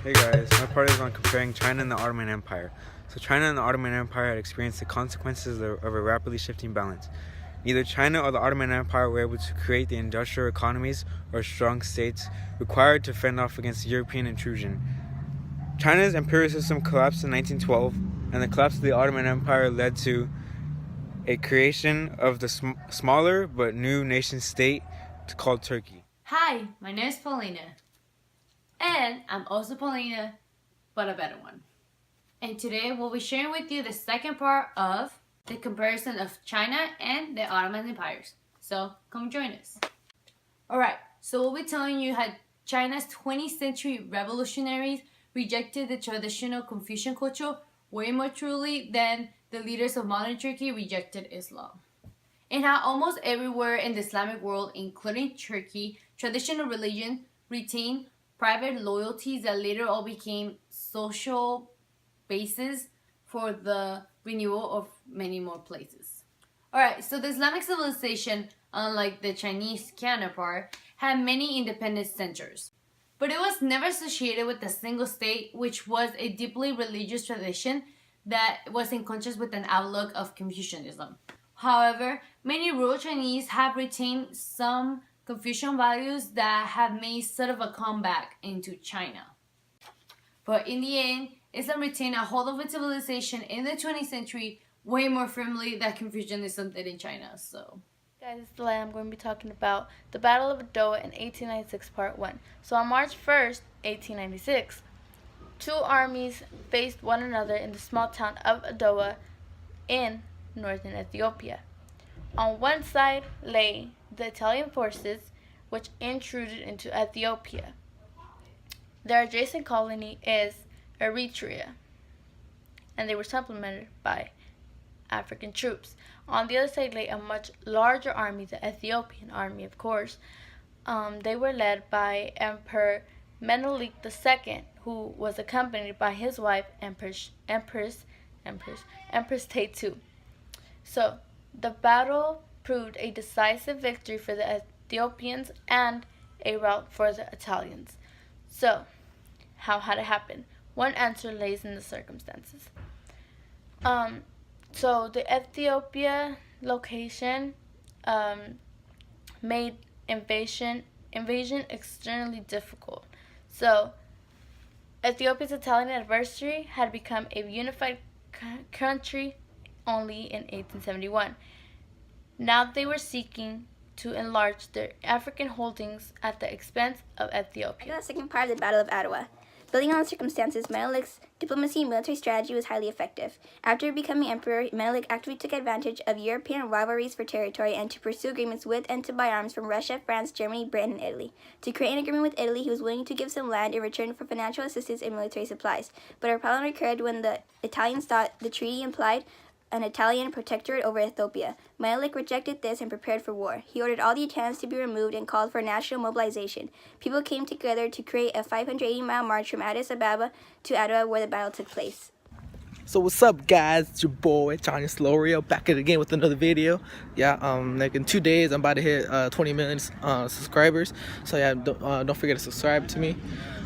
Hey guys, my part is on comparing China and the Ottoman Empire. So China and the Ottoman Empire had experienced the consequences of a rapidly shifting balance. Neither China or the Ottoman Empire were able to create the industrial economies or strong states required to fend off against European intrusion. China's imperial system collapsed in 1912, and the collapse of the Ottoman Empire led to a creation of the smaller but new nation state called Turkey. Hi, my name is Paulina. And I'm also Paulina, but a better one. And today we'll be sharing with you the second part of the comparison of China and the Ottoman empires. So come join us. Alright, so we'll be telling you how China's 20th century revolutionaries rejected the traditional Confucian culture way more truly than the leaders of modern Turkey rejected Islam. And how almost everywhere in the Islamic world, including Turkey, traditional religion retained private loyalties that later all became social bases for the renewal of many more places. Alright, so the Islamic civilization, unlike the Chinese counterpart, had many independent centers. But it was never associated with a single state, which was a deeply religious tradition that was in contrast with an outlook of Confucianism. However, many rural Chinese have retained some Confucian values that have made sort of a comeback into China. But in the end, Islam retained a hold of its civilization in the 20th century way more firmly than Confucianism did in China. So, guys, it's Delay. I'm going to be talking about the Battle of Adowa in 1896, Part 1. So on March 1st, 1896, two armies faced one another in the small town of Adowa in northern Ethiopia. On one side lay the Italian forces, which intruded into Ethiopia. Their adjacent colony is Eritrea, and they were supplemented by African troops. On the other side lay a much larger army, the Ethiopian army, of course. They were led by Emperor Menelik II, who was accompanied by his wife, Empress Tetu. So, the battle proved a decisive victory for the Ethiopians and a rout for the Italians. So, how had it happened? One answer lays in the circumstances. So the Ethiopia location made invasion extremely difficult. So Ethiopia's Italian adversary had become a unified country only in 1871. Now they were seeking to enlarge their African holdings at the expense of Ethiopia. The second part of the Battle of Adowa. Building on the circumstances, Menelik's diplomacy and military strategy was highly effective. After becoming emperor, Menelik actively took advantage of European rivalries for territory and to pursue agreements with and to buy arms from Russia, France, Germany, Britain, and Italy. To create an agreement with Italy, he was willing to give some land in return for financial assistance and military supplies. But a problem occurred when the Italians thought the treaty implied an Italian protectorate over Ethiopia. Menelik rejected this and prepared for war. He ordered all the Italians to be removed and called for national mobilization. People came together to create a 580-mile march from Addis Ababa to Adowa, where the battle took place. So what's up, guys? It's your boy Johnny Slorio back at it again with another video. Yeah, like in 2 days I'm about to hit 20 million subscribers. So yeah, don't forget to subscribe to me.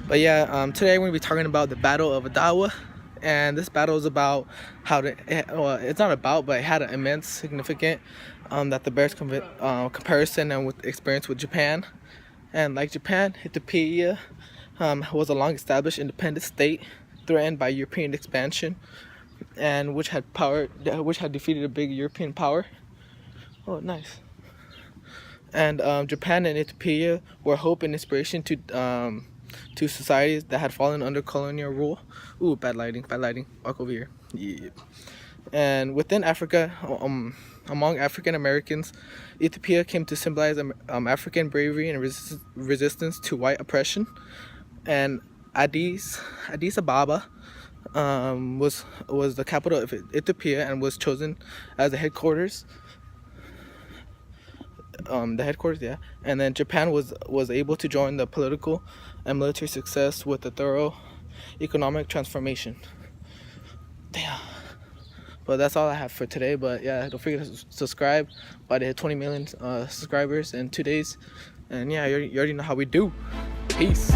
But yeah, today we're gonna be talking about the Battle of Adowa. And this battle is about how it's not about, but it had an immense significance that the bears comparison and with experience with Japan. And like Japan, Ethiopia was a long-established independent state threatened by European expansion, and which had defeated a big European power. Oh, nice. And Japan and Ethiopia were hope and inspiration to societies that had fallen under colonial rule. Ooh, bad lighting. Walk over here. Yeah. And within Africa, among African Americans, Ethiopia came to symbolize African bravery and resistance to white oppression. And Addis Ababa was the capital of Ethiopia and was chosen as the headquarters. Yeah. And then Japan was able to join the political and military success with a thorough economic transformation. Damn. But that's all I have for today. But yeah, don't forget to subscribe. About to hit 20 million subscribers in 2 days. And yeah, you already know how we do. Peace.